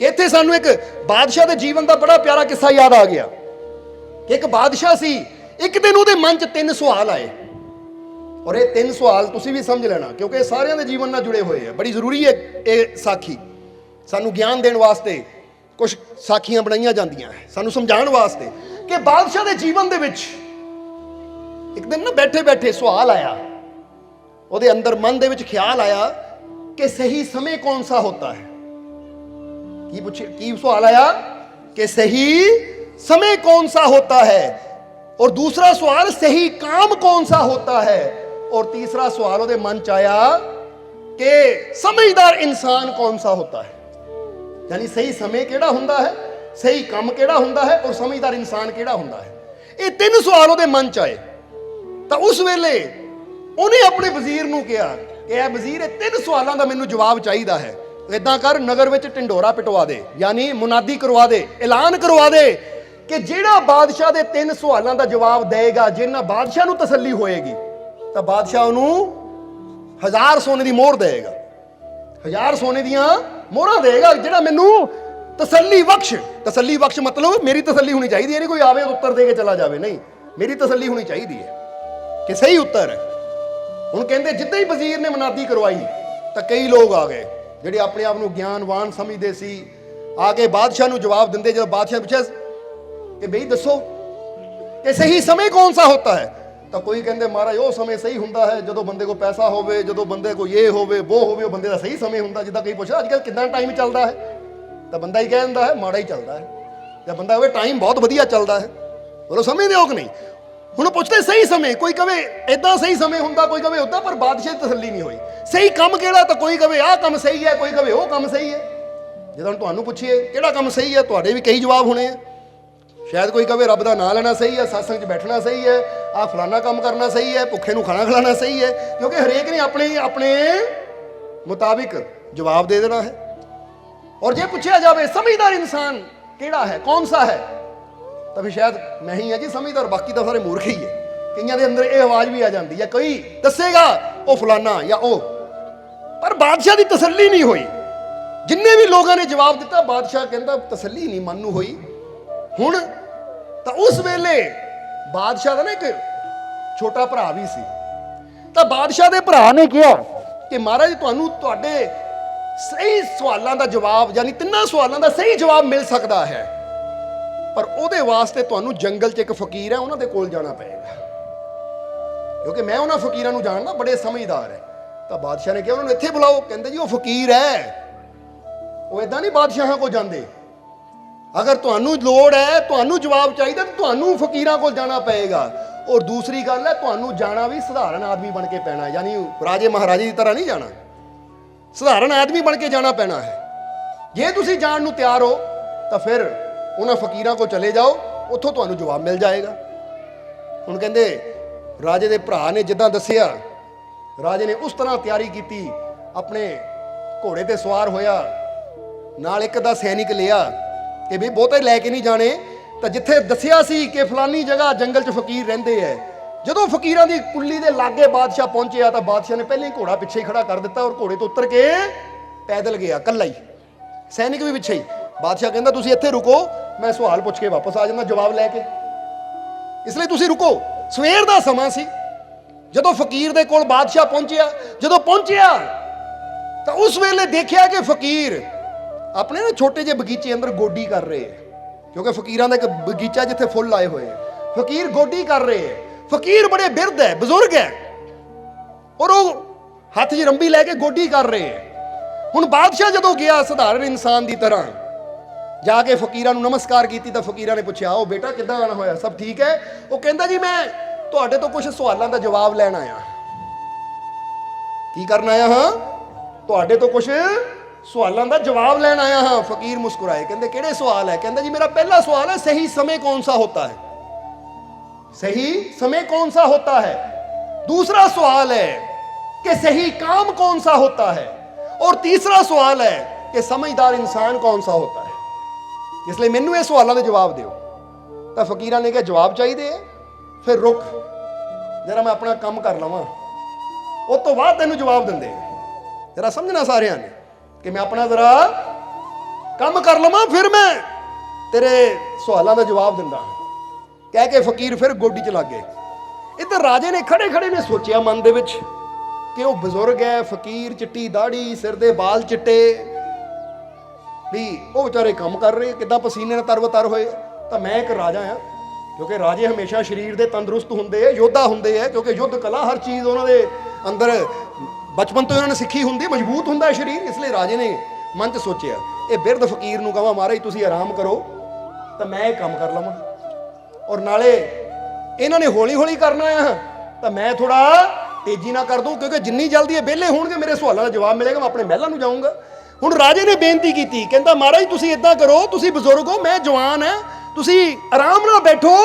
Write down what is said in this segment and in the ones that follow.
कि इत्थे सानू एक बादशाह के जीवन का बड़ा प्यारा किस्सा याद आ गया कि एक बादशाह सी, एक दिन उहदे मन च 3 सवाल आए। और ये 3 सवाल तुसीं भी समझ लेना, क्योंकि ये सारिਆਂ ਦੇ जीवन ਨਾਲ जुड़े हुए हैं। बड़ी जरूरी है ये साखी, सानू ज्ञान देने वास्ते कुछ साखियां बनाईਆਂ ਜਾਂਦੀਆਂ है, सानू समझाउण वास्ते कि बादशाह के जीवन दे विच एक दिन ना बैठे बैठे सवाल आया, ਉਹਦੇ अंदर मन ਦੇ ਵਿੱਚ ख्याल आया कि सही समय कौन सा होता है। की सवाल आया कि सही समय कौन सा होता है, और दूसरा सवाल सही काम कौन सा होता है, और तीसरा सवाल ਉਹਦੇ मन च आया कि समझदार इंसान कौन सा होता है। यानी सही समय केड़ा हुंदा है, सही काम केड़ा हुंदा है, और समझदार इंसान केड़ा हुंदा है। ये 3 सवाल ਉਹਦੇ मन च आए। तो उस वेले ਉਹਨੇ ਆਪਣੇ ਵਜ਼ੀਰ ਨੂੰ ਕਿਹਾ ਕਿ ਇਹ ਵਜ਼ੀਰ, ਇਹ 3 ਸਵਾਲਾਂ ਦਾ ਮੈਨੂੰ ਜਵਾਬ ਚਾਹੀਦਾ ਹੈ। ਇਦਾਂ ਕਰ, ਨਗਰ ਵਿੱਚ ਢਿੰਡੋਰਾ ਪਿਟਵਾ ਦੇ, ਯਾਨੀ ਮੁਨਾਦੀ ਕਰਵਾ ਦੇ, ਐਲਾਨ ਕਰਵਾ ਦੇ ਕਿ ਜਿਹੜਾ ਬਾਦਸ਼ਾਹ ਦੇ 3 ਸਵਾਲਾਂ ਦਾ ਜਵਾਬ ਦੇਗਾ, ਜਿੰਨਾ ਬਾਦਸ਼ਾਹ ਨੂੰ ਤਸੱਲੀ ਹੋਏਗੀ, ਤਾਂ ਬਾਦਸ਼ਾਹ ਉਹਨੂੰ 1000 ਸੋਨੇ ਦੀ ਮੋਹਰ ਦੇਗਾ, 1000 ਸੋਨੇ ਦੀਆਂ ਮੋਹਰਾਂ ਦੇਗਾ, ਜਿਹੜਾ ਮੈਨੂੰ ਤਸੱਲੀ ਬਖਸ਼ मतलब मेरी तसल्ली होनी चाहिए, नहीं कोई आवे उत्तर दे के चला जाए, नहीं, मेरी तसल्ली होनी चाहिए है कि सही उत्तर है। हुण कहते जिद्दां ही वजीर ने मुनादी करवाई तो कई लोग आ गए जिहड़े अपने आप को ज्ञानवान समझते सी, आके बादशाह नूं जवाब दिंदे। जब बादशाह पूछे कि बई दसो कि सही समय कौन सा होता है, तो कोई कहते महाराज वो समय सही हुंदा है जदों बंदे को पैसा होवे, जदों बंदे को ये होवे वो होवे, बंदे का सही समय हुंदा। जिद्दां कई पुछा अजकल कितना टाइम चलता है, तो बंदा ही कह दिंदा है माड़ा ही चलता है, जब बंदा कहे टाइम बहुत वधिया चलता है, बोलो समझदे हो कि नहीं। हुण पुछदे सही समय, कोई कहे इदां सही समय हुंदा, कोई कहे उदां, पर बादशाह दी तसल्ली नहीं हुई। सही काम किहड़ा, तो कोई कहे आह काम सही है, कोई कहे वो काम सही है। जे हुण तुहानूं पुछीए किहड़ा काम सही है, तुहाडे भी कई जवाब होने हैं। शायद कोई कहे रब दा नाम लेना सही है, सत्संग च बैठना सही है, आ फलाना काम करना सही है, भुखे नूं खाना खिलाना सही है, क्योंकि हरेक ने अपने अपने मुताबिक जवाब दे देना है। और जे पूछा जाए समझदार इंसान केड़ा है, कौन सा है, तो फिर शायद मैं ही है जी समझदार, बाकी तो सारे मूर्ख ही है। कईयां दे अंदर ये आवाज भी आ जाती है, कोई दसेगा वो फलाना या ओ, पर बादशाह की तसल्ली नहीं हुई। जिन्ने भी लोगों ने जवाब दिता, बादशाह कहता तसल्ली नहीं मन नूं हुई। हुण तो उस वेले बादशाह का ना एक छोटा भरा भी सी, तो बादशाह के भरा ने कहा कि महाराज तुहानूं तुहाडे सही सवालों का जवाब, यानी 3 सवालों का सही जवाब मिल सकता है, पर ਉਹਦੇ वास्ते ਤੁਹਾਨੂੰ जंगल च एक फकीर है, उन्होंने कोल जाना पेगा, क्योंकि मैं उन्होंने फकीरों को जानना, बड़े समझदार है। तो बादशाह ने कहा उन्होंने इत्थे बुलाओ। कहते जी वो फकीर है, वो इदां नहीं बादशाह को जाते। अगर तुहानूं लोड़ है, तुहानूं जवाब चाहिए, तो तुहानूं फकीरों को जाना पेगा। और दूसरी गल है, तुहानूं जाना भी साधारण आदमी बन के पैना, यानी राजे महाराजे की तरह नहीं जाना, साधारण आदमी बन के जाना पैना है। जे तुसीं जाण नूं तैयार हो तो फिर उन्हां फकीरां को चले जाओ, उत्थों तुहानूं जवाब मिल जाएगा। हुण कहंदे राजे दे भरा ने जिद्दां दस्सिया, राजे ने उस तरह तैयारी की, अपने घोड़े ते सवार होया, नाल एक दा सैनिक लिया कि भी बहुते लैके नहीं जाने। तो जिथे दस्सिया सी कि फलानी जगह जंगल च फकीर रहिंदे है, जदों फकीरां दी कुल्ली दे लागे बादशाह पहुंचिया, तो बादशाह ने पहले ही घोड़ा पिछे खड़ा कर दिता, और घोड़े तो उतर के पैदल गया कल्ला ही, सैनिक भी पिछे ही। बादशाह कहंदा तुसीं इत्थे रुको, मैं सवाल पुछ के वापस आ जाना जवाब लैके, इसलिए तुसीं रुको। सवेर दा समा सी, जदों फकीर दे कोल बादशाह पहुंचिया, जदों पहुंचिया तो उस वेले देखिया कि फकीर अपने ना छोटे जे बगीचे अंदर गोडी कर रहे हैं, क्योंकि फकीरां दा एक बगीचा जिथे फुल आए हुए हैं, फकीर गोडी कर रहे हैं। फकीर बड़े बिरध है, बुजुर्ग है, और वो हाथ च रंबी लैके गोडी कर रहे हैं। हुण बादशाह जदों गया साधारण इंसान की तरह जाके फकीरां नूं नमस्कार की, तो फकीरां ने पूछा आओ बेटा किद्दां आना होया, सब ठीक है। वो कहंदा जी मैं तुहाडे तो कुछ सवालों का जवाब लैण आया। की करन आया हाँ? तुहाडे तो कुछ सवालों का जवाब लैण आया हाँ। फकीर मुस्कुराए, कहंदे किहड़े सवाल है? कहंदा जी मेरा पहला सवाल है सही समय कौन सा होता है, सही समय कौन सा होता है। दूसरा सवाल है कि सही काम कौन सा होता है, और तीसरा सवाल है कि समझदार इंसान कौन सा होता है। इसलिए मैनू ये सवालों के जवाब दिओ। तो फकीरां ने कहा जवाब चाहिए, फिर रुक जरा मैं अपना काम कर लवां, उस तो बाद तेनू जवाब देंदे। जरा समझना सारिਆਂ ने कि मैं अपना जरा ਕੰਮ ਕਰ ਲਵਾਂ ਫਿਰ ਮੈਂ ਤੇਰੇ ਸਵਾਲਾਂ ਦਾ ਜਵਾਬ ਦਿੰਦਾ। ਕਹਿ ਕੇ ਫਕੀਰ ਫਿਰ ਗੋਡੀ 'ਚ ਲੱਗ ਗਏ। ਇੱਧਰ ਰਾਜੇ ਨੇ ਖੜੇ ਖੜੇ ਨੇ ਸੋਚਿਆ ਮਨ ਦੇ ਵਿੱਚ ਕਿ ਉਹ ਬਜ਼ੁਰਗ ਹੈ, ਫਕੀਰ, ਚਿੱਟੀ ਦਾੜੀ, ਸਿਰ ਦੇ ਬਾਲ ਚਿੱਟੇ, ਵੀ ਉਹ ਵਿਚਾਰੇ ਕੰਮ ਕਰ ਰਹੇ, ਕਿੱਦਾਂ ਪਸੀਨੇ ਨਾਲ ਤਰਬਤਰ ਹੋਏ, ਤਾਂ ਮੈਂ ਇੱਕ ਰਾਜਾ ਆ। ਕਿਉਂਕਿ ਰਾਜੇ ਹਮੇਸ਼ਾ ਸਰੀਰ ਦੇ ਤੰਦਰੁਸਤ ਹੁੰਦੇ ਆ, ਯੋਧਾ ਹੁੰਦੇ ਆ, ਕਿਉਂਕਿ ਯੁੱਧ ਕਲਾ ਹਰ ਚੀਜ਼ ਉਹਨਾਂ ਦੇ ਅੰਦਰ ਬਚਪਨ ਤੋਂ ਉਹਨਾਂ ਨੇ ਸਿੱਖੀ ਹੁੰਦੀ, ਮਜ਼ਬੂਤ ਹੁੰਦਾ ਹੈ ਸਰੀਰ। ਇਸ ਲਈ ਰਾਜੇ ਨੇ ਮਨ 'ਚ ਸੋਚਿਆ ਇਹ ਬਿਰਧ ਫਕੀਰ ਨੂੰ ਕਹਾਂ ਮਹਾਰਾਜ ਤੁਸੀਂ ਆਰਾਮ ਕਰੋ ਤਾਂ ਮੈਂ ਇਹ ਕੰਮ ਕਰ ਲਵਾਂ, ਔਰ ਨਾਲੇ ਇਹਨਾਂ ਨੇ ਹੌਲੀ ਹੌਲੀ ਕਰਨਾ ਆ ਤਾਂ ਮੈਂ ਥੋੜਾ ਤੇਜ਼ੀ ਨਾਲ ਕਰ ਦੂੰ, ਕਿਉਂਕਿ ਜਿੰਨੀ ਜਲਦੀ ਇਹ ਵਿਹਲੇ ਹੋਣਗੇ ਮੇਰੇ ਸਵਾਲਾਂ ਦਾ ਜਵਾਬ ਮਿਲੇਗਾ, ਮੈਂ ਆਪਣੇ ਮਹਿਲਾਂ ਨੂੰ ਜਾਊਂਗਾ। ਹੁਣ ਰਾਜੇ ਨੇ ਬੇਨਤੀ ਕੀਤੀ, ਕਹਿੰਦਾ ਮਹਾਰਾਜ ਤੁਸੀਂ ਇਦਾਂ ਕਰੋ, ਤੁਸੀਂ ਬਜ਼ੁਰਗ ਹੋ, ਮੈਂ ਜਵਾਨ ਹਾਂ, ਤੁਸੀਂ ਆਰਾਮ ਨਾਲ ਬੈਠੋ,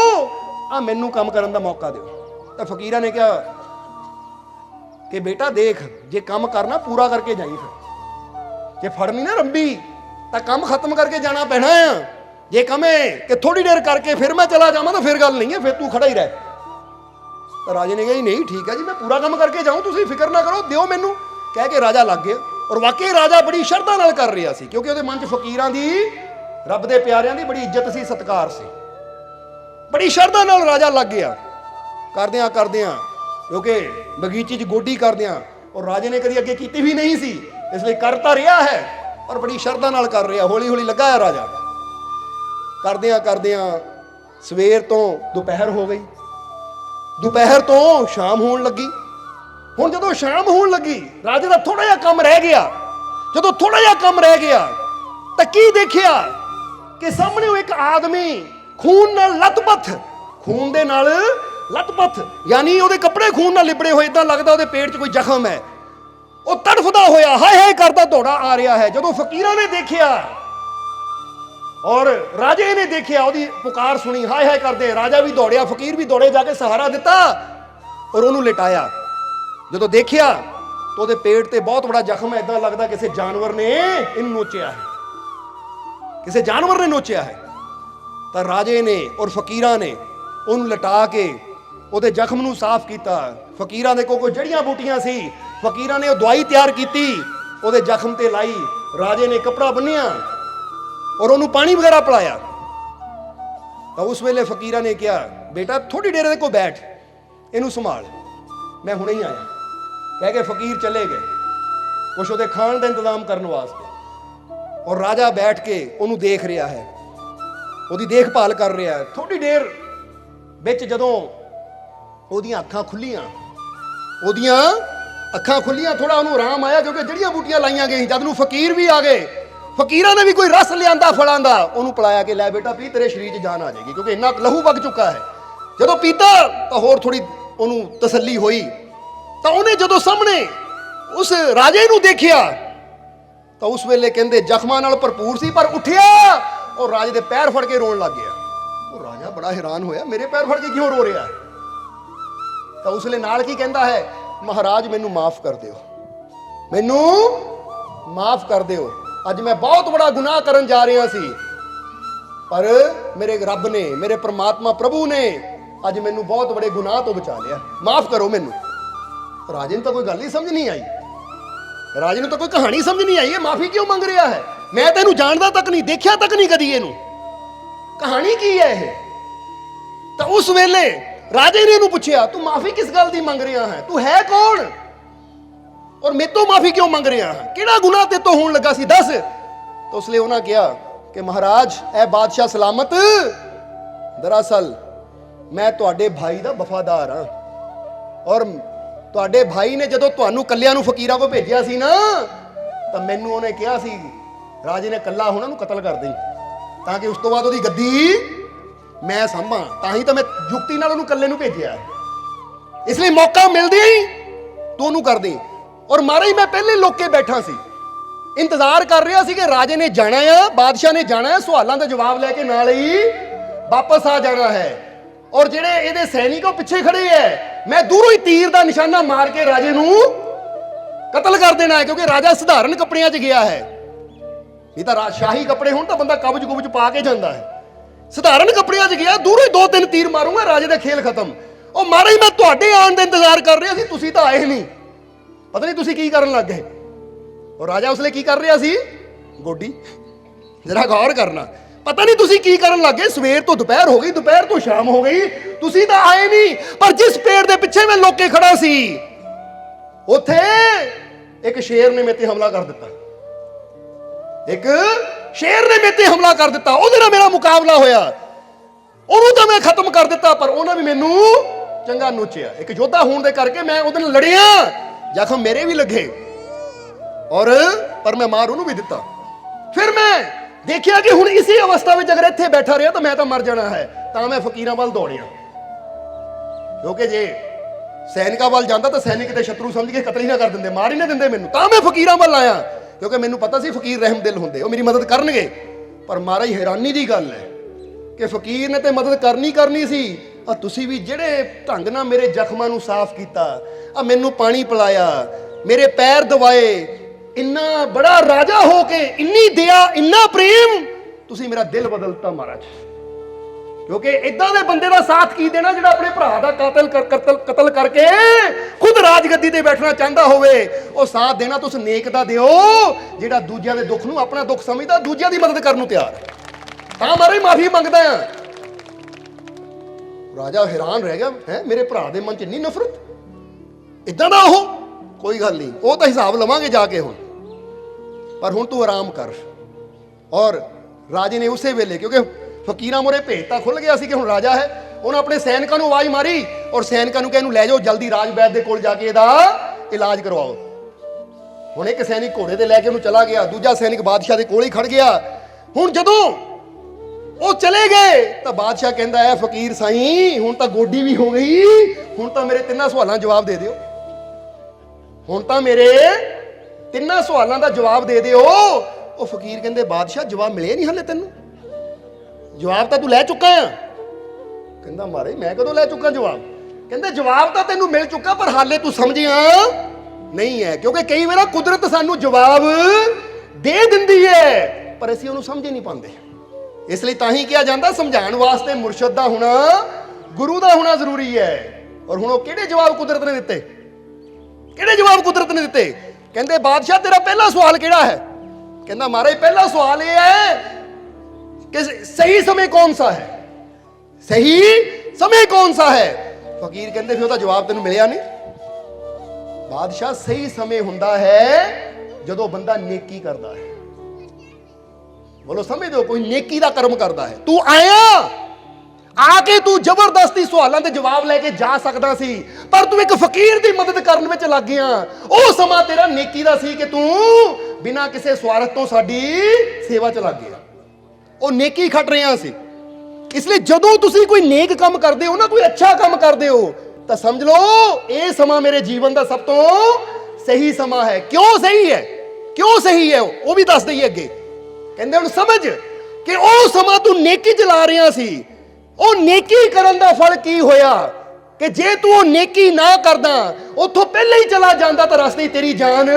ਆ ਮੈਨੂੰ ਕੰਮ ਕਰਨ ਦਾ ਮੌਕਾ ਦਿਓ। ਤਾਂ ਫਕੀਰਾਂ ਨੇ ਕਿਹਾ ਕਿ ਬੇਟਾ ਦੇਖ, ਜੇ ਕੰਮ ਕਰਨਾ ਪੂਰਾ ਕਰਕੇ ਜਾਈ, ਫਿਰ ਜੇ ਫੜਨੀ ਨਾ ਰੰਬੀ ਤਾਂ ਕੰਮ ਖਤਮ ਕਰਕੇ ਜਾਣਾ ਪੈਣਾ ਆ। ਜੇ ਕਹੇ ਕਿ ਥੋੜੀ ਦੇਰ ਕਰਕੇ ਫਿਰ ਮੈਂ ਚਲਾ ਜਾਵਾਂ ਤਾਂ ਫਿਰ ਗੱਲ ਨਹੀਂ ਹੈ, ਫਿਰ ਤੂੰ ਖੜਾ ਹੀ ਰਹਿ। ਤਾਂ ਰਾਜੇ ਨੇ ਕਿਹਾ ਜੀ ਨਹੀਂ ਠੀਕ ਹੈ ਜੀ, ਮੈਂ ਪੂਰਾ ਕੰਮ ਕਰਕੇ ਜਾਊਂ, ਤੁਸੀਂ ਫਿਕਰ ਨਾ ਕਰੋ, ਦਿਓ ਮੈਨੂੰ। ਕਹਿ ਕੇ ਰਾਜਾ ਲੱਗ ਗਿਆ। ਔਰ ਵਾਕਈ ਰਾਜਾ ਬੜੀ ਸ਼ਰਧਾ ਨਾਲ ਕਰ ਰਿਹਾ ਸੀ, ਕਿਉਂਕਿ ਉਹਦੇ ਮਨ 'ਚ ਫਕੀਰਾਂ ਦੀ, ਰੱਬ ਦੇ ਪਿਆਰਿਆਂ ਦੀ ਬੜੀ ਇੱਜ਼ਤ ਸੀ, ਸਤਿਕਾਰ ਸੀ। ਬੜੀ ਸ਼ਰਧਾ ਨਾਲ ਰਾਜਾ ਲੱਗ ਗਿਆ। ਕਰਦਿਆਂ ਕਰਦਿਆਂ, ਕਿਉਂਕਿ ਬਗੀਚੇ 'ਚ ਗੋਡੀ ਕਰਦਿਆਂ, ਔਰ ਰਾਜੇ ਨੇ ਕਦੀ ਅੱਗੇ ਕੀਤੀ ਵੀ ਨਹੀਂ ਸੀ, ਇਸ ਲਈ ਕਰਤਾ ਰਿਹਾ ਹੈ, ਔਰ ਬੜੀ ਸ਼ਰਧਾ ਨਾਲ ਕਰ ਰਿਹਾ। ਹੌਲੀ ਹੌਲੀ ਲੱਗਾ ਹੈ ਰਾਜਾ। ਕਰਦਿਆਂ ਕਰਦਿਆਂ ਸਵੇਰ ਤੋਂ ਦੁਪਹਿਰ ਹੋ ਗਈ, ਦੁਪਹਿਰ ਤੋਂ ਸ਼ਾਮ ਹੋਣ ਲੱਗੀ। ਹੁਣ ਜਦੋਂ ਸ਼ਾਮ ਹੋਣ ਲੱਗੀ, ਰਾਜੇ ਦਾ ਥੋੜਾ ਜਿਹਾ ਕੰਮ ਰਹਿ ਗਿਆ। ਜਦੋਂ ਥੋੜਾ ਜਿਹਾ ਕੰਮ ਰਹਿ ਗਿਆ ਤਾਂ ਕੀ ਦੇਖਿਆ ਕਿ ਸਾਹਮਣੇ ਇੱਕ ਆਦਮੀ ਖੂਨ ਨਾਲ ਲੱਥਪੱਥ, ਖੂਨ ਦੇ ਨਾਲ ਲੱਥਪੱਥ, ਯਾਨੀ ਉਹਦੇ ਕੱਪੜੇ ਖੂਨ ਨਾਲ ਲਿਬੜੇ ਹੋਏ, ਇਦਾਂ ਲੱਗਦਾ ਉਹਦੇ ਪੇਟ 'ਚ ਕੋਈ ਜ਼ਖਮ ਹੈ। ਉਹ ਤੜਫਦਾ ਹੋਇਆ ਹਾਏ ਹਾਏ ਕਰਦਾ ਦੌੜਾ ਆ ਰਿਹਾ ਹੈ। ਜਦੋਂ ਫਕੀਰਾਂ ਨੇ ਦੇਖਿਆ ਔਰ ਰਾਜੇ ਨੇ ਦੇਖਿਆ, ਉਹਦੀ ਪੁਕਾਰ ਸੁਣੀ, ਹਾਏ ਹਾਏ ਕਰਦੇ, ਰਾਜਾ ਵੀ ਦੌੜਿਆ, ਫਕੀਰ ਵੀ ਦੌੜੇ, ਜਾ ਕੇ ਸਹਾਰਾ ਦਿੱਤਾ ਔਰ ਉਹਨੂੰ ਲਿਟਾਇਆ। ਜਦੋਂ ਦੇਖਿਆ ਤਾਂ ਉਹਦੇ ਪੇਟ ਤੇ ਬਹੁਤ ਬੜਾ ਜ਼ਖਮ ਹੈ, ਇਦਾਂ ਲੱਗਦਾ ਕਿਸੇ ਜਾਨਵਰ ਨੇ ਇਹਨੂੰ ਨੋਚਿਆ ਹੈ, ਕਿਸੇ ਜਾਨਵਰ ਨੇ ਨੋਚਿਆ ਹੈ। ਤਾਂ ਰਾਜੇ ਨੇ ਔਰ ਫਕੀਰਾਂ ਨੇ ਉਹਨੂੰ ਲਟਾ ਕੇ ਉਹਦੇ ਜ਼ਖਮ ਨੂੰ ਸਾਫ਼ ਕੀਤਾ। ਫਕੀਰਾਂ ਦੇ ਕੋਲ ਕੋਈ ਜੜੀਆਂ ਬੂਟੀਆਂ ਸੀ, ਫਕੀਰਾਂ ਨੇ ਉਹ ਦਵਾਈ ਤਿਆਰ ਕੀਤੀ, ਉਹਦੇ ਜ਼ਖਮ ਤੇ ਲਾਈ। ਰਾਜੇ ਨੇ ਕੱਪੜਾ ਬੰਨਿਆ ਔਰ ਉਹਨੂੰ ਪਾਣੀ ਵਗੈਰਾ ਪਿਲਾਇਆ। ਤਾਂ ਉਸ ਵੇਲੇ ਫਕੀਰਾਂ ਨੇ ਕਿਹਾ ਬੇਟਾ ਥੋੜੀ ਦੇਰ ਇਹਦੇ ਕੋਲ ਬੈਠ, ਇਹਨੂੰ ਸੰਭਾਲ, ਮੈਂ ਹੁਣੇ ਹੀ ਆਇਆ। ਕਹਿ ਕੇ ਫਕੀਰ ਚਲੇ ਗਏ ਕੁਛ ਉਹਦੇ ਖਾਣ ਦਾ ਇੰਤਜ਼ਾਮ ਕਰਨ ਵਾਸਤੇ। ਔਰ ਰਾਜਾ ਬੈਠ ਕੇ ਉਹਨੂੰ ਦੇਖ ਰਿਹਾ ਹੈ, ਉਹਦੀ ਦੇਖਭਾਲ ਕਰ ਰਿਹਾ ਹੈ। ਥੋੜੀ ਦੇਰ ਵਿੱਚ ਜਦੋਂ ਉਹਦੀਆਂ ਅੱਖਾਂ ਖੁੱਲੀਆਂ, ਥੋੜਾ ਉਹਨੂੰ ਆਰਾਮ ਆਇਆ, ਕਿਉਂਕਿ ਜਿਹੜੀਆਂ ਬੂਟੀਆਂ ਲਾਈਆਂ ਗਈਆਂ। ਜਦ ਨੂੰ ਫਕੀਰ ਵੀ ਆ ਗਏ, ਫਕੀਰਾਂ ਨੇ ਵੀ ਕੋਈ ਰਸ ਲਿਆਂਦਾ ਫਲਾਂ ਦਾ, ਉਹਨੂੰ ਪਿਲਾਇਆ ਕਿ ਲੈ ਬੇਟਾ ਪੀ, ਤੇਰੇ ਸਰੀਰ 'ਚ ਜਾਨ ਆ ਜਾਏਗੀ, ਕਿਉਂਕਿ ਇੰਨਾ ਲਹੂ ਵਗ ਚੁੱਕਾ ਹੈ। ਜਦੋਂ ਪੀਤਾ ਤਾਂ ਹੋਰ ਥੋੜੀ ਉਹਨੂੰ ਤਸੱਲੀ ਹੋਈ। ਤਾਂ ਉਹਨੇ ਜਦੋਂ ਸਾਹਮਣੇ ਉਸ ਰਾਜੇ ਨੂੰ ਦੇਖਿਆ ਤਾਂ ਉਸ ਵੇਲੇ ਕਹਿੰਦੇ ਜ਼ਖਮਾਂ ਨਾਲ ਭਰਪੂਰ ਸੀ, ਪਰ ਉੱਠਿਆ ਔਰ ਰਾਜੇ ਦੇ ਪੈਰ ਫੜ ਕੇ ਰੋਣ ਲੱਗ ਗਿਆ। ਉਹ ਰਾਜਾ ਬੜਾ ਹੈਰਾਨ ਹੋਇਆ, ਮੇਰੇ ਪੈਰ ਫੜ ਕੇ ਕਿਉਂ ਰੋ ਰਿਹਾ? ਤਾਂ ਉਸ ਵੇਲੇ ਨਾਲ ਕੀ ਕਹਿੰਦਾ ਹੈ, ਮਹਾਰਾਜ ਮੈਨੂੰ ਮਾਫ ਕਰ ਦਿਓ, ਮੈਨੂੰ ਮਾਫ ਕਰ ਦਿਓ, ਅੱਜ ਮੈਂ ਬਹੁਤ ਬੜਾ ਗੁਨਾਹ ਕਰਨ ਜਾ ਰਿਹਾ ਸੀ, ਪਰ ਮੇਰੇ ਰੱਬ ਨੇ, ਮੇਰੇ ਪ੍ਰਮਾਤਮਾ ਪ੍ਰਭੂ ਨੇ ਅੱਜ ਮੈਨੂੰ ਬਹੁਤ ਬੜੇ ਗੁਨਾਹ ਤੋਂ ਬਚਾ ਲਿਆ, ਮਾਫ ਕਰੋ ਮੈਨੂੰ। ਰਾਜੇ ਨੂੰ ਤਾਂ ਕੋਈ ਗੱਲ ਹੀ ਸਮਝ ਨਹੀਂ ਆਈ, ਰਾਜੇ ਨੂੰ ਤਾਂ ਕੋਈ ਕਹਾਣੀ ਸਮਝ ਨਹੀਂ ਆਈ, ਇਹ ਮਾਫੀ ਕਿਉਂ ਮੰਗ ਰਿਹਾ ਹੈ? ਮੈਂ ਤਾਂ ਇਹਨੂੰ ਜਾਣਦਾ ਤੱਕ ਨਹੀਂ, ਦੇਖਿਆ ਤੱਕ ਨਹੀਂ ਕਦੀ ਇਹਨੂੰ, ਕਹਾਣੀ ਕੀ ਹੈ ਇਹ? ਤਾਂ ਉਸ ਵੇਲੇ ਰਾਜੇ ਨੇ ਇਹਨੂੰ ਪੁੱਛਿਆ ਤੂੰ ਮਾਫੀ ਕਿਸ ਗੱਲ ਦੀ ਮੰਗ ਰਿਹਾ ਹੈ, ਤੂੰ ਹੈ ਕੌਣ ਔਰ ਮੇਤੋਂ ਮਾਫੀ ਕਿਉਂ ਮੰਗ ਰਿਹਾ ਹੈ, ਕਿਹੜਾ ਗੁਨਾਹ ਤੇ ਤੋਂ ਹੋਣ ਲੱਗਾ ਸੀ, ਦੱਸ। ਤਾਂ ਉਸ ਲਈ ਉਹਨਾਂ ਕਿਹਾ ਕਿ ਮਹਾਰਾਜ ਐ ਬਾਦਸ਼ਾਹ ਸਲਾਮਤ, ਦਰਅਸਲ ਮੈਂ ਤੁਹਾਡੇ ਭਾਈ ਦਾ ਵਫਾਦਾਰ ਹਾਂ, ਔਰ ਤੁਹਾਡੇ ਭਾਈ ਨੇ ਜਦੋਂ ਤੁਹਾਨੂੰ ਕੱਲਿਆਂ ਨੂੰ ਫਕੀਰਾਂ ਕੋ ਭੇਜਿਆ ਸੀ ਨਾ, ਤਾਂ ਮੈਨੂੰ ਉਹਨੇ ਕਿਹਾ ਸੀ ਰਾਜੇ ਨੇ ਕੱਲਾ ਹੋਣਾ ਨੂੰ ਕਤਲ ਕਰ ਦੇਈ, ਤਾਂ ਕਿ ਉਸ ਤੋਂ ਬਾਅਦ ਉਹਦੀ ਗੱਦੀ ਮੈਂ ਸੰਭਾਂ, ਤਾਂ ਹੀ ਤਾਂ ਮੈਂ ਯੁਕਤੀ ਨਾਲ ਉਹਨੂੰ ਕੱਲੇ ਨੂੰ ਭੇਜਿਆ। ਇਸ ਲਈ ਮੌਕਾ ਮਿਲਦੇ ਹੀ ਤੂੰ ਉਹਨੂੰ ਕਰ ਦੇ। ਔਰ ਮਾਰੇ ਹੀ ਮੈਂ ਪਹਿਲੇ ਲੋਕੇ ਬੈਠਾ ਸੀ, ਇੰਤਜ਼ਾਰ ਕਰ ਰਿਹਾ ਸੀ ਕਿ ਰਾਜੇ ਨੇ ਜਾਣਾ ਆ, ਬਾਦਸ਼ਾਹ ਨੇ ਜਾਣਾ ਹੈ, ਸਵਾਲਾਂ ਦਾ ਜਵਾਬ ਲੈ ਕੇ ਨਾਲ ਹੀ ਵਾਪਸ ਆ ਜਾਣਾ ਹੈ। ਔਰ ਜਿਹੜੇ ਇਹਦੇ ਸੈਨਿਕ ਉਹ ਪਿੱਛੇ ਖੜੇ ਹੈ, ਮੈਂ ਦੂਰੋਂ ਹੀ ਤੀਰ ਦਾ ਨਿਸ਼ਾਨਾ ਮਾਰ ਕੇ ਰਾਜੇ ਨੂੰ ਕਤਲ ਕਰ ਦੇਣਾ ਹੈ, ਕਿਉਂਕਿ ਰਾਜਾ ਸਧਾਰਨ ਕੱਪੜਿਆਂ 'ਚ ਗਿਆ ਹੈ। ਇਹ ਤਾਂ ਸ਼ਾਹੀ ਕੱਪੜੇ ਹੋਣ ਤਾਂ ਬੰਦਾ ਕਬਜ਼ ਕੁਬਜ਼ ਪਾ ਕੇ ਜਾਂਦਾ ਹੈ, ਸਧਾਰਨ ਕੱਪੜਿਆਂ 'ਚ ਗਿਆ, ਦੂਰੋਂ ਹੀ 2-3 ਤੀਰ ਮਾਰੂੰਗਾ, ਰਾਜੇ ਦਾ ਖੇਲ ਖਤਮ। ਉਹ ਮਾਰੇ ਹੀ ਮੈਂ ਤੁਹਾਡੇ ਆਉਣ ਦਾ ਇੰਤਜ਼ਾਰ ਕਰ ਰਿਹਾ ਸੀ, ਤੁਸੀਂ ਤਾਂ ਆਏ ਨਹੀਂ, ਪਤਾ ਨਹੀਂ ਤੁਸੀਂ ਕੀ ਕਰਨ ਲੱਗ ਗਏ। ਔਰ ਰਾਜਾ ਉਸ ਲਈ ਕੀ ਕਰ ਰਿਹਾ ਸੀ, ਗੋਡੀ जरा गौर करना। पता नहीं तुसी की करन लग गए, सवेर तो दोपहर हो गई, दोपहर तो शाम हो गई, तुसी तो आए नहीं। पर जिस पेड़ के पिछे मैं लोके खड़ा सी, उथे एक शेर ने मेरे ते हमला कर दिता। एक शेर ने मेरे ते हमला कर दिता, ਉਹਦੇ ਨਾਲ मेरा मुकाबला होया, ਉਹਨੂੰ ਤਾਂ मैं खत्म कर दिता, पर ਉਹਨੇ भी मैनू चंगा नोचिया। एक योद्धा होने के करके मैं ਉਹਦੇ ਨਾਲ लड़िया, जख्म मेरे भी लगे और पर मैं मार ਉਹਨੂੰ भी दिता। फिर मैं देखिया कि हुण इसी अवस्था में अगर इत्थे बैठा रहा तो मैं तो मर जाना है, तो मैं फकीरां वाल दौड़िया। क्योंकि जे सैनिकां वाल जांदा तो सैनिक ते शत्रु समझ के कतल ही ना कर दिंदे, मार ही ना दिंदे मैनू, तो मैं फकीरां वाल आया। क्योंकि मैनू पता सी फकीर रहम दिल हुंदे, वो मेरी मदद करनगे। पर महाराज हैरानी की गल है कि फकीर ने तो मदद करनी सी, तुसी भी ਜਿਹੜੇ ढंग ਨਾਲ मेरे ਜ਼ਖਮਾਂ ਨੂੰ ਸਾਫ਼ ਕੀਤਾ, ਮੈਨੂੰ पानी पिलाया, मेरे पैर दवाए, इन्ना बड़ा राजा हो के इन्नी दया इन्ना प्रेम, तुसी मेरा दिल बदलता महाराज। क्योंकि इदां दे बंदे दा साथ की देना जिहड़ा अपने भरा दा कतल करके खुद राजगद्दी ते बैठना चाहता होवे, ਉਹ साथ देना तुस नेक दा दिओ जिहड़ा दूजिਆਂ ਦੇ दुख ਨੂੰ अपना दुख समझदा, दूजिਆਂ ਦੀ मदद ਕਰਨ ਨੂੰ ਤਿਆਰ है। ਤਾਂ ਮਾਰੇ माफी मंगदा आ। राजा हैरान रह गया, है मेरे भरा दे मन च इन्नी नफरत, इदां दा ਉਹ कोई गल नहीं, वो तो हिसाब लवांगे जाके हुण, पर हुण तू आराम कर। और राजे ने उसे वेले, क्योंकि फकीरां मोरे भेजता खुल गया सी कि हुण राजा है, उन्हें अपने सैनिकां नूं आवाज़ मारी और सैनिकां नूं कहा इहनूं लै जाओ जल्दी राज वैद दे कोल जाके इहदा इलाज करवाओ। हुण एक सैनिक घोड़े ते लैके उहनूं चला गया, दूजा सैनिक बादशाह दे कोल ही खड़ गया। हुण जदों ਉਹ चले गए तो बादशाह कहता है फकीर साईं हुण तो गोडी भी हो गई, हुण तो मेरे तिन्ना सवालों जवाब दे दिओ, हुण तो मेरे तिन्ना सवालों का जवाब दे दिओ। ਉਹ फकीर कहते बादशाह जवाब मिले नहीं हले तेनू, जवाब तो तू लै चुका है। कहता महाराज मैं कदों लै चुका जवाब? कहते जवाब तो तेनू मिल चुका पर हाले तू समझिया नहीं है, क्योंकि कई बार कुदरत सानू जवाब दे दिंदी है पर असीं उहनूं समझ नहीं पाते। इसलिए ताही किया जाता समझाने वास्ते मुरशद दा होना, गुरु दा होना जरूरी है। और हुण किहड़े जवाब कुदरत ने दिते, किहड़े जवाब कुदरत ने दिते? कहते बादशाह तेरा पहला सवाल किहड़ा है? कहता महाराज पहला सवाल यह है कि सही समय कौन सा है, सही समय कौन सा है? फकीर कहते फिर उसका जवाब तेन मिलिया नहीं। बादशाह सही समय हुंदा है जदों बंदा नेकी करता है। बोलो समझ दो, कोई नेकी दा कर्म करता है। तू आया आके तू जबरदस्ती सवालों के जवाब लैके जा सकता सी, पर तू एक फकीर की मदद करने में लग गया। वो समा तेरा नेकी दा सी कि तू बिना किसी स्वार्थ तो साडी सेवा च लग गया, वो नेकी खट रहा सी। इसलिए जदों तुसी कोई नेक काम करते हो ना, कोई अच्छा काम करते हो, तो समझ लो ये समा मेरे जीवन का सब तो सही समा है। क्यों सही है, क्यों सही है वो भी दस दईए अगे। कहते हुण समझ कि वो समा तू नेकी चला रहा सी, वो नेकी करन दा फल की होया कि जे तू वो नेकी ना करदा उथों पहले ही चला जांदा तो रास्ते तेरी जान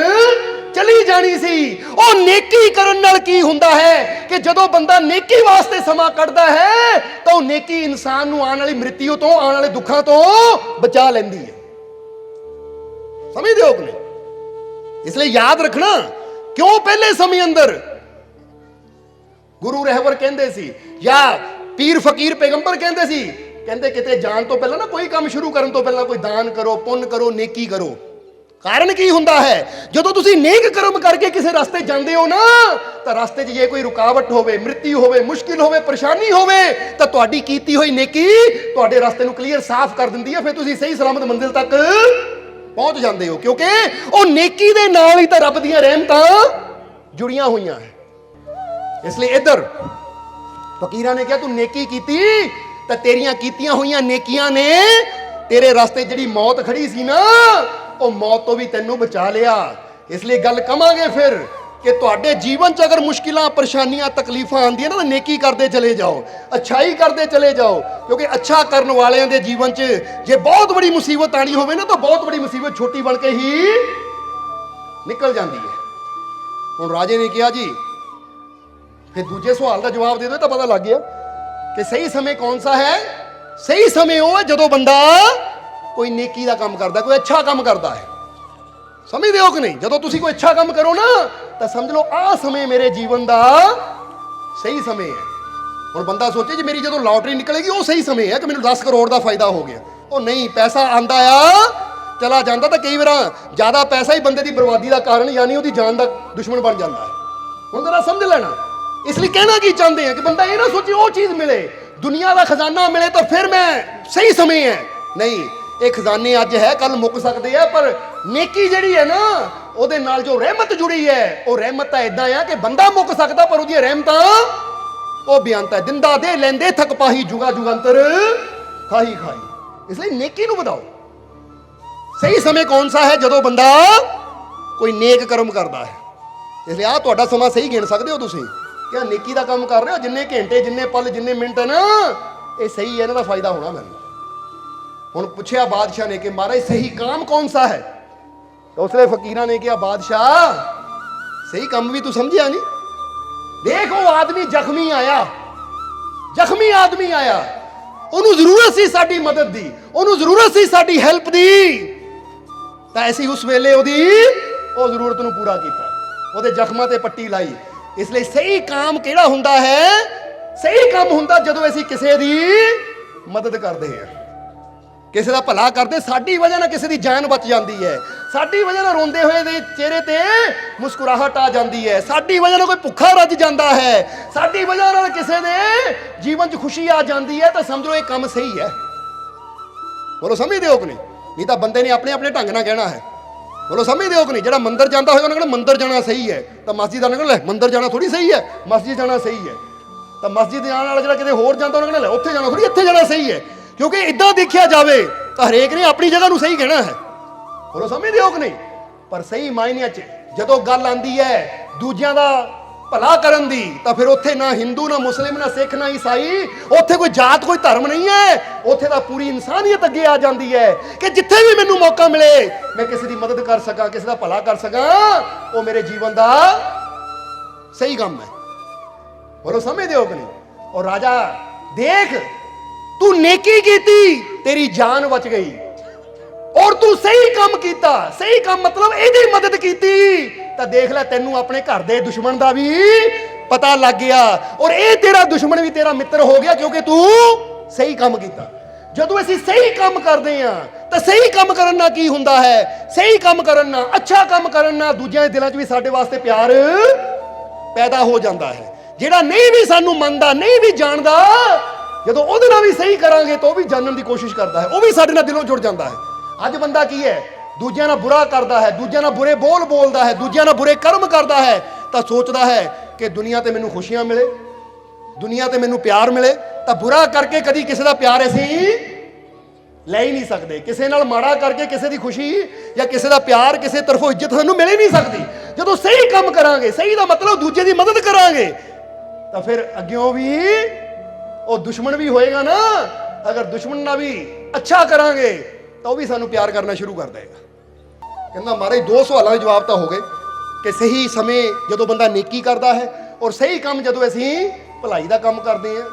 चली जानी सी। वो नेकी करन नाल की हुंदा है कि जदों बंदा नेकी वास्ते समा कढदा है तो नेकी इंसान नूं आने वाली मृत्यु तो, आने वाले दुखों तो बचा लैंदी है। समझदे हो कि नहीं? इसलिए याद रखना क्यों पहले समय अंदर गुरु रहबर कहते सी या पीर फकीर पैगंबर कहते सी, कहते किते जान तो पहला ना कोई काम शुरू करन तो पहला कोई दान करो, पुण्य करो, नेकी करो। कारण की हुंदा है जदों तुसी नेक कर्म करके किसी रास्ते जांदे हो ना, तो रास्ते च जे कोई रुकावट होवे, मृत्यु होवे, मुश्किल होवे, परेशानी होवे, तो तुहाडी कीती होई नेकी तुहाडे रास्ते नूं क्लीयर साफ कर दिंदी है। फिर तुसी सही सलामत मंजिल तक पहुंच जांदे हो, क्योंकि वो नेकी दे नाल ही तो रब दीयां रहमतां जुड़ियां होईयां है। इसलिए इधर फकीरां ने कहा तू नेकी कीती तो तेरियां कीतियां हुईयां नेकियां ने तेरे रास्ते जिहड़ी मौत खड़ी सी ना, वो मौत तो भी तैनू बचा लिया। इसलिए गल कवांगे फिर कि तुहाडे जीवन च अगर मुश्किलां, परेशानियां, तकलीफां आंदियां ना तो नेकी करते चले जाओ, अच्छाई करते चले जाओ। क्योंकि अच्छा करने वालियां दे जीवन च जे बहुत बड़ी मुसीबत आनी होवे ना, तो बहुत बड़ी मुसीबत छोटी बन के ही निकल जाती है। हुण राजे ने कहा जी, फिर दूजे सवाल का जवाब दे दो तो पता लग गया कि सही समय कौन सा है। सही समय वो है जदों बंदा कोई नेकी का काम करता, कोई अच्छा काम करता है। समझते हो कि नहीं? जदों तुसी कोई अच्छा काम करो ना तो समझ लो आ समय मेरे जीवन का ਸਹੀ ਸਮੇਂ ਹੈ। ਹੁਣ ਬੰਦਾ ਸੋਚੇ ਜੀ ਮੇਰੀ ਜਦੋਂ ਲਾਟਰੀ ਨਿਕਲੇਗੀ ਉਹ ਸਹੀ ਸਮੇਂ ਹੈ ਕਿ ਮੈਨੂੰ 10 ਕਰੋੜ ਦਾ ਫਾਇਦਾ ਹੋ ਗਿਆ। ਉਹ ਨਹੀਂ, ਪੈਸਾ ਆਂਦਾ ਆ ਚਲਾ ਜਾਂਦਾ, ਤਾਂ ਕਈ ਵਾਰ ਜ਼ਿਆਦਾ ਪੈਸਾ ਹੀ ਬੰਦੇ ਦੀ ਬਰਬਾਦੀ ਦਾ ਕਾਰਨ, ਯਾਨੀ ਉਹਦੀ ਜਾਨ ਦਾ ਦੁਸ਼ਮਣ ਬਣ ਜਾਂਦਾ ਹੈ। ਹੁਣ ਜ਼ਰਾ ਸਮਝ ਲੈਣਾ। ਇਸ ਲਈ ਕਹਿਣਾ ਕੀ ਚਾਹੁੰਦੇ ਆ ਕਿ ਬੰਦਾ ਇਹ ਨਾ ਸੋਚੇ ਉਹ ਚੀਜ਼ ਮਿਲੇ, ਦੁਨੀਆ ਦਾ ਖਜ਼ਾਨਾ ਮਿਲੇ ਤਾਂ ਫਿਰ ਮੈਂ ਸਹੀ ਸਮੇਂ ਹੈ। ਨਹੀਂ, ਇਹ ਖਜ਼ਾਨੇ ਅੱਜ ਹੈ ਕੱਲ ਮੁੱਕ ਸਕਦੇ ਆ, ਪਰ ਨੇਕੀ ਜਿਹੜੀ ਹੈ ਨਾ ਉਹਦੇ ਨਾਲ ਜੋ ਰਹਿਮਤ ਜੁੜੀ ਹੈ, ਉਹ ਰਹਿਮਤ ਤਾਂ ਇਦਾਂ ਆ ਕਿ ਬੰਦਾ ਮੁੱਕ ਸਕਦਾ ਪਰ ਉਹਦੀਆਂ ਰਹਿਮਤਾਂ ਉਹ ਬੇਅੰਤ ਹੈ। ਦਿੰਦਾ ਦੇ ਲੈਂਦੇ ਥਕ ਪਾਹੀ, ਜੁਗਾ ਜੁਗੰਤਰ ਖਾਹੀ ਖਾਈ। ਇਸ ਲਈ ਨੇਕੀ ਨੂੰ ਵਧਾਓ। ਸਹੀ ਸਮੇਂ ਕੌਣ ਸਾ ਹੈ? ਜਦੋਂ ਬੰਦਾ ਕੋਈ ਨੇਕ ਕਰਮ ਕਰਦਾ ਹੈ। ਇਸ ਲਈ ਆਹ ਤੁਹਾਡਾ ਸਮਾਂ ਸਹੀ ਗਿਣ ਸਕਦੇ ਹੋ ਤੁਸੀਂ ਕਿ ਨੇਕੀ ਦਾ ਕੰਮ ਕਰ ਰਹੇ ਹੋ। ਜਿੰਨੇ ਘੰਟੇ, ਜਿੰਨੇ ਪਲ, ਜਿੰਨੇ ਮਿੰਟ ਹੈ ਨਾ, ਇਹ ਸਹੀ ਹੈ, ਇਹਨਾਂ ਦਾ ਫਾਇਦਾ ਹੋਣਾ ਮੈਨੂੰ। ਹੁਣ ਪੁੱਛਿਆ ਬਾਦਸ਼ਾਹ ਨੇ ਕਿ ਮਹਾਰਾਜ ਸਹੀ काम कौन सा है? तो उसने फकीरा ने कहा बादशाह सही काम भी तू समझिया नहीं? देख वो आदमी जख्मी आया, जख्मी आदमी आया, ਉਹਨੂੰ ਜ਼ਰੂਰਤ ਸੀ ਸਾਡੀ ਮਦਦ ਦੀ, ਉਹਨੂੰ ਜ਼ਰੂਰਤ ਸੀ ਸਾਡੀ ਹੈਲਪ ਦੀ, ਤਾਂ ਅਸੀਂ ਉਸ ਵੇਲੇ ਉਹਦੀ ਉਹ ਜ਼ਰੂਰਤ ਨੂੰ ਪੂਰਾ ਕੀਤਾ, ਉਹਦੇ ਜ਼ਖਮਾਂ ਤੇ ਪੱਟੀ ਲਾਈ। ਇਸ ਲਈ ਸਹੀ ਕੰਮ ਕਿਹੜਾ ਹੁੰਦਾ ਹੈ? ਸਹੀ ਕੰਮ ਹੁੰਦਾ ਜਦੋਂ ਅਸੀਂ ਕਿਸੇ ਦੀ ਮਦਦ ਕਰਦੇ ਹਾਂ, ਕਿਸੇ ਦਾ ਭਲਾ ਕਰਦੇ। ਸਾਡੀ ਵਜ੍ਹਾ ਨਾਲ ਕਿਸੇ ਦੀ ਜਾਨ ਬਚ ਜਾਂਦੀ ਹੈ, ਸਾਡੀ ਵਜ੍ਹਾ ਨਾਲ ਰੋਂਦੇ ਹੋਏ ਦੇ ਚਿਹਰੇ ਤੇ ਮੁਸਕਰਾਹਟ ਆ ਜਾਂਦੀ ਹੈ, ਸਾਡੀ ਵਜ੍ਹਾ ਨਾਲ ਕੋਈ ਭੁੱਖਾ ਰੱਜ ਜਾਂਦਾ ਹੈ, ਸਾਡੀ ਵਜ੍ਹਾ ਨਾਲ ਕਿਸੇ ਦੇ ਜੀਵਨ 'ਚ ਖੁਸ਼ੀ ਆ ਜਾਂਦੀ ਹੈ, ਤਾਂ ਸਮਝੋ ਇਹ ਕੰਮ ਸਹੀ ਹੈ। ਬੋਲੋ ਸਮਝਦੇ ਹੋ ਕਿ ਨਹੀਂ? ਨਹੀਂ ਤਾਂ ਬੰਦੇ ਨੇ ਆਪਣੇ ਆਪਣੇ ਢੰਗ ਨਾਲ ਕਹਿਣਾ ਹੈ। ਬੋਲੋ ਸਮਝਦੇ ਹੋ ਕਿ ਨਹੀਂ? ਜਿਹੜਾ ਮੰਦਰ ਜਾਂਦਾ ਹੋਏਗਾ ਉਹਨੇ ਕਹਿਣਾ ਮੰਦਰ ਜਾਣਾ ਸਹੀ ਹੈ, ਤਾਂ ਮਸਜਿਦ ਵਾਲਾ ਕਹਿੰਦਾ ਲੈ ਮੰਦਰ ਜਾਣਾ ਥੋੜੀ ਸਹੀ ਹੈ, ਮਸਜਿਦ ਜਾਣਾ ਸਹੀ ਹੈ। ਤਾਂ ਮਸਜਿਦ ਜਾਣ ਵਾਲਾ ਜਿਹੜਾ ਕਿਤੇ ਹੋਰ ਜਾਂਦਾ ਉਹਨੇ ਕਹਿਣਾ ਲੈ ਉੱਥੇ ਜਾਣਾ ਥੋੜੀ, ਇੱਥੇ ਜਾਣਾ ਸਹੀ ਹੈ। ਕਿਉਂਕਿ ਇਦਾਂ ਦੇਖਿਆ ਜਾਵੇ ਤਾਂ ਹਰੇਕ ਨੇ ਆਪਣੀ ਜਗ੍ਹਾ ਨੂੰ ਸਹੀ ਕਹਿਣਾ ਹੈ। ਬੋਲੋ ਸਮਝਦੇ ਹੋ ਕਿ ਨਹੀਂ? ਪਰ ਸਹੀ ਮਾਇਨਿਆਂ 'ਚ ਜਦੋਂ ਗੱਲ ਆਉਂਦੀ ਹੈ ਦੂਜਿਆਂ ਦਾ ਭਲਾ ਕਰਨ ਦੀ, ਤਾਂ ਫਿਰ ਉੱਥੇ ਨਾ ਹਿੰਦੂ, ਨਾ ਮੁਸਲਿਮ, ਨਾ ਸਿੱਖ, ਨਾ ਈਸਾਈ, ਉੱਥੇ ਕੋਈ ਜਾਤ, ਕੋਈ ਧਰਮ ਨਹੀਂ ਹੈ। ਉੱਥੇ ਤਾਂ ਪੂਰੀ ਇਨਸਾਨੀਅਤ ਅੱਗੇ ਆ ਜਾਂਦੀ ਹੈ ਕਿ ਜਿੱਥੇ ਵੀ ਮੈਨੂੰ ਮੌਕਾ ਮਿਲੇ ਮੈਂ ਕਿਸੇ ਦੀ ਮਦਦ ਕਰ ਸਕਾਂ, ਕਿਸੇ ਦਾ ਭਲਾ ਕਰ ਸਕਾਂ, ਉਹ ਮੇਰੇ ਜੀਵਨ ਦਾ ਸਹੀ ਕੰਮ ਹੈ। ਬੋਲੋ ਸਮਝਦੇ ਹੋ ਕਿ ਨਹੀਂ? ਔਰ ਰਾਜਾ ਦੇਖ ਤੂੰ ਨੇਕੀ ਕੀਤੀ, ਤੇਰੀ ਜਾਨ ਬਚ ਗਈ, ਔਰ ਤੂੰ ਸਹੀ ਕੰਮ ਕੀਤਾ। ਸਹੀ ਕੰਮ ਮਤਲਬ ਇਹਦੀ ਮਦਦ ਕੀਤੀ, ਤਾਂ ਦੇਖ ਲੈ ਤੈਨੂੰ ਆਪਣੇ ਘਰ ਦੇ ਦੁਸ਼ਮਣ ਦਾ ਵੀ ਪਤਾ ਲੱਗ ਗਿਆ, ਔਰ ਇਹ ਤੇਰਾ ਦੁਸ਼ਮਣ ਵੀ ਤੇਰਾ ਮਿੱਤਰ ਹੋ ਗਿਆ, ਕਿਉਂਕਿ ਤੂੰ ਸਹੀ ਕੰਮ ਕੀਤਾ। ਜਦੋਂ ਅਸੀਂ ਸਹੀ ਕੰਮ ਕਰਦੇ ਹਾਂ ਤਾਂ ਸਹੀ ਕੰਮ ਕਰਨ ਨਾਲ ਕੀ ਹੁੰਦਾ ਹੈ? ਸਹੀ ਕੰਮ ਕਰਨ ਨਾਲ, ਅੱਛਾ ਕੰਮ ਕਰਨ ਨਾਲ ਦੂਜਿਆਂ ਦੇ ਦਿਲਾਂ 'ਚ ਵੀ ਸਾਡੇ ਵਾਸਤੇ ਪਿਆਰ ਪੈਦਾ ਹੋ ਜਾਂਦਾ ਹੈ। ਜਿਹੜਾ ਨਹੀਂ ਵੀ ਸਾਨੂੰ ਮੰਨਦਾ, ਨਹੀਂ ਵੀ ਜਾਣਦਾ, ਜਦੋਂ ਉਹਦੇ ਨਾਲ ਵੀ ਸਹੀ ਕਰਾਂਗੇ ਤਾਂ ਉਹ ਵੀ ਜਾਣਨ ਦੀ ਕੋਸ਼ਿਸ਼ ਕਰਦਾ ਹੈ, ਉਹ ਵੀ ਸਾਡੇ ਨਾਲ ਦਿਲੋਂ ਜੁੜ ਜਾਂਦਾ ਹੈ। ਅੱਜ ਬੰਦਾ ਕੀ ਹੈ? ਦੂਜਿਆਂ ਨਾਲ ਬੁਰਾ ਕਰਦਾ ਹੈ, ਦੂਜਿਆਂ ਨਾਲ ਬੁਰੇ ਬੋਲ ਬੋਲਦਾ ਹੈ, ਦੂਜਿਆਂ ਨਾਲ ਬੁਰੇ ਕਰਮ ਕਰਦਾ ਹੈ, ਤਾਂ ਸੋਚਦਾ ਹੈ ਕਿ ਦੁਨੀਆ ਤੇ ਮੈਨੂੰ ਖੁਸ਼ੀਆਂ ਮਿਲੇ, ਦੁਨੀਆ ਤੇ ਮੈਨੂੰ ਪਿਆਰ ਮਿਲੇ। ਤਾਂ ਬੁਰਾ ਕਰਕੇ ਕਦੀ ਕਿਸੇ ਦਾ ਪਿਆਰ ਅਸੀਂ ਲੈ ਹੀ ਨਹੀਂ ਸਕਦੇ, ਕਿਸੇ ਨਾਲ ਮਾੜਾ ਕਰਕੇ ਕਿਸੇ ਦੀ ਖੁਸ਼ੀ ਜਾਂ ਕਿਸੇ ਦਾ ਪਿਆਰ, ਕਿਸੇ ਤਰਫੋਂ ਇੱਜ਼ਤ ਸਾਨੂੰ ਮਿਲ ਹੀ ਨਹੀਂ ਸਕਦੀ। ਜਦੋਂ ਸਹੀ ਕੰਮ ਕਰਾਂਗੇ, ਸਹੀ ਦਾ ਮਤਲਬ ਦੂਜੇ ਦੀ ਮਦਦ ਕਰਾਂਗੇ, ਤਾਂ ਫਿਰ ਅੱਗਿਓਂ ਵੀ ਉਹ ਦੁਸ਼ਮਣ ਵੀ ਹੋਏਗਾ ਨਾ। ਅਗਰ ਦੁਸ਼ਮਣ ਨਾਲ ਵੀ ਅੱਛਾ ਕਰਾਂਗੇ ਤਾਂ ਉਹ ਵੀ ਸਾਨੂੰ ਪਿਆਰ ਕਰਨਾ ਸ਼ੁਰੂ ਕਰ ਦੇਗਾ। ਕਹਿੰਦਾ ਮਹਾਰਾਜ ਦੋ ਸਵਾਲਾਂ ਦੇ ਜਵਾਬ ਤਾਂ ਹੋ ਗਏ ਕਿ ਸਹੀ ਸਮੇਂ ਜਦੋਂ ਬੰਦਾ ਨੇਕੀ ਕਰਦਾ ਹੈ, ਔਰ ਸਹੀ ਕੰਮ ਜਦੋਂ ਅਸੀਂ ਭਲਾਈ ਦਾ ਕੰਮ ਕਰਦੇ ਹਾਂ,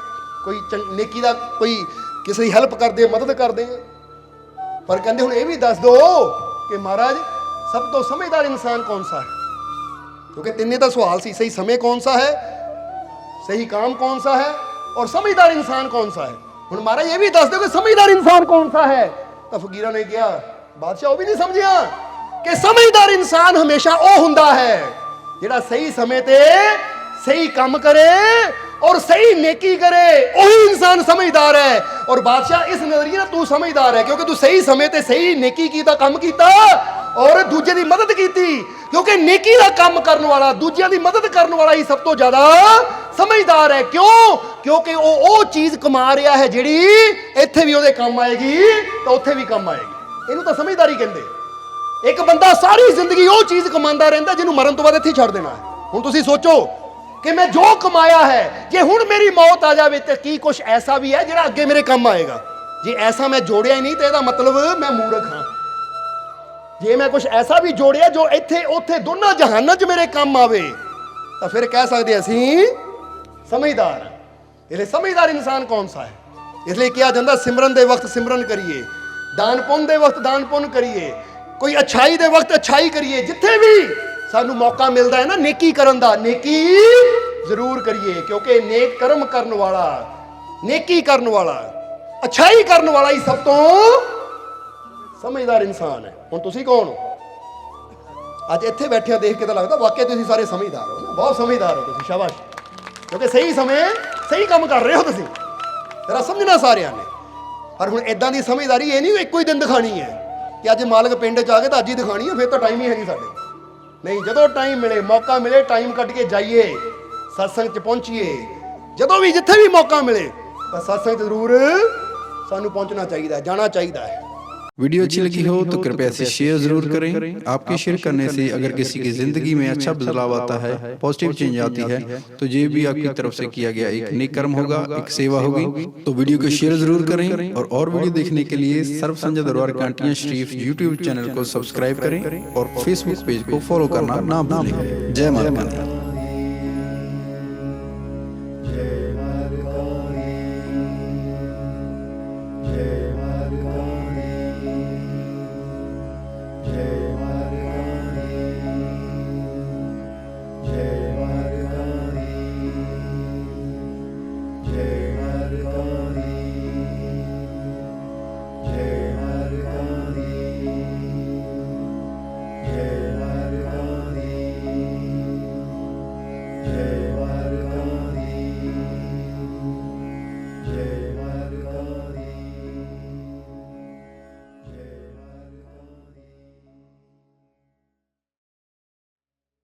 ਕੋਈ ਨੇਕੀ ਦਾ, ਕੋਈ ਕਿਸੇ ਦੀ ਹੈਲਪ ਕਰਦੇ, ਮਦਦ ਕਰਦੇ ਹਾਂ। ਪਰ ਕਹਿੰਦੇ ਹੁਣ ਇਹ ਵੀ ਦੱਸ ਦੋ ਕਿ ਮਹਾਰਾਜ ਸਭ ਤੋਂ ਸਮਝਦਾਰ ਇਨਸਾਨ ਕੌਣ ਸਾ ਹੈ? ਕਿਉਂਕਿ ਤਿੰਨੇ ਦਾ ਸਵਾਲ ਸੀ, ਸਹੀ ਸਮੇਂ ਕੌਣ ਸਾ ਹੈ, ਸਹੀ काम कौन सा है और समझदार इंसान कौन सा है। ਹੁਣ ਮਹਾਰਾਜ ਇਹ ਵੀ ਦੱਸ ਦਿਓ ਕਿ ਸਮਝਦਾਰ ਇਨਸਾਨ ਕੌਣ ਸਾ ਹੈ। ਤਾਂ ਫਕੀਰਾਂ ਨੇ ਕਿਹਾ, ਬਾਦਸ਼ਾਹ ਉਹ ਵੀ ਨਹੀਂ ਸਮਝਿਆ ਕਿ ਸਮਝਦਾਰ ਇਨਸਾਨ ਹਮੇਸ਼ਾ ਉਹ ਹੁੰਦਾ ਹੈ ਜਿਹੜਾ ਸਹੀ ਸਮੇਂ ਤੇ ਸਹੀ ਕੰਮ ਕਰੇ और सही नेकी करे, वही इंसान समझदार है। और बादशाह इस नजरिए ना तू समझदार है क्योंकि तू सही समय ते सही नेकी कीता, काम कीता और दूजे दी मदद कीती। क्योंकि नेकी दा काम करने वाला, दूजे दी मदद करने वाला ही सब तो ज्यादा समझदार है। क्यों? क्योंकि वो चीज कमा रहा है जिहड़ी इत्थे भी उहदे काम आएगी तो उत्थे भी काम आएगी। इहनूं तां समझदारी कहंदे। एक बंदा सारी जिंदगी वो चीज कमांदा रहिंदा जिहनूं मरण तो बाद इत्थे छड्ड देना है। हुण तुसीं सोचो कि मैं जो कमाया है जे हुण मेरी मौत आ जाए तो की कुछ ऐसा भी है जिहड़ा अगे मेरे काम आएगा। जे ऐसा मैं जोड़िया ही नहीं तो इसदा मतलब मैं मूर्ख हाँ। जे मैं कुछ ऐसा भी जोड़िया जो इत्थे उत्थे दोनों जहानां च मेरे काम आवे तो फिर कह सकते असीं समझदार हाँ। इसलिए समझदार इंसान कौन सा है? इसलिए कहा जाता सिमरन दे वक्त सिमरन करिए, दान पुण्य दे वक्त दान पुण्य करिए, कोई अच्छाई दे वक्त अच्छाई करिए। जिथे भी सानू मौका मिलता है ना नेकी करन दा, नेकी ਜ਼ਰੂਰ ਕਰੀਏ, ਕਿਉਂਕਿ ਨੇਕ ਕਰਮ ਕਰਨ ਵਾਲਾ, ਨੇਕੀ ਕਰਨ ਵਾਲਾ, ਅੱਛਾਈ ਕਰਨ ਵਾਲਾ ਹੀ ਸਭ ਤੋਂ ਸਮਝਦਾਰ ਇਨਸਾਨ ਹੈ। ਹੁਣ ਤੁਸੀਂ ਕੌਣ ਹੋ? ਅੱਜ ਇੱਥੇ ਬੈਠਿਆਂ ਦੇਖ ਕੇ ਤਾਂ ਲੱਗਦਾ ਵਾਕਿਆ ਤੁਸੀਂ ਸਾਰੇ ਸਮਝਦਾਰ ਹੋ ਨਾ, ਬਹੁਤ ਸਮਝਦਾਰ ਹੋ ਤੁਸੀਂ, ਸ਼ਾਬਾਸ਼। ਕਿਉਂਕਿ ਸਹੀ ਸਮੇਂ ਸਹੀ ਕੰਮ ਕਰ ਰਹੇ ਹੋ ਤੁਸੀਂ, ਜਰਾ ਸਮਝਣਾ ਸਾਰਿਆਂ ਨੇ। ਪਰ ਹੁਣ ਇਦਾਂ ਦੀ ਸਮਝਦਾਰੀ ਇਹ ਨਹੀਂ ਇੱਕੋ ਹੀ ਦਿਨ ਦਿਖਾਣੀ ਹੈ ਕਿ ਅੱਜ ਮਾਲਕ ਪਿੰਡ 'ਚ ਆ ਕੇ ਤਾਂ ਅੱਜ ਹੀ ਦਿਖਾਣੀ ਹੈ, ਫਿਰ ਤਾਂ ਟਾਈਮ ਹੀ ਹੈ ਨਹੀਂ ਸਾਡੇ। ਨਹੀਂ, ਜਦੋਂ ਟਾਈਮ ਮਿਲੇ, ਮੌਕਾ ਮਿਲੇ, ਟਾਈਮ ਕੱਢ ਕੇ ਜਾਈਏ, ਸਤਸੰਗ 'ਚ ਪਹੁੰਚੀਏ। ਜਦੋਂ ਵੀ ਜਿੱਥੇ ਵੀ ਮੌਕਾ ਮਿਲੇ ਤਾਂ सत्संग जरूर सानू पहुंचना चाहिए, जाना चाहिए है। वीडियो अच्छी लगी हो तो कृपया इसे शेयर जरूर करें। आपके शेयर करने से अगर किसी की जिंदगी में अच्छा बदलाव आता है, पॉजिटिव चेंज आती है, तो ये भी आपकी तरफ से किया गया एक नेक कर्म होगा, एक सेवा होगी। तो वीडियो को शेयर जरूर करें और वीडियो देखने के लिए सर्व संजय दरबार कांटियां शरीफ यूट्यूब चैनल को सब्सक्राइब करें और फेसबुक पेज को फॉलो करना ना भूलें। जय माता दी।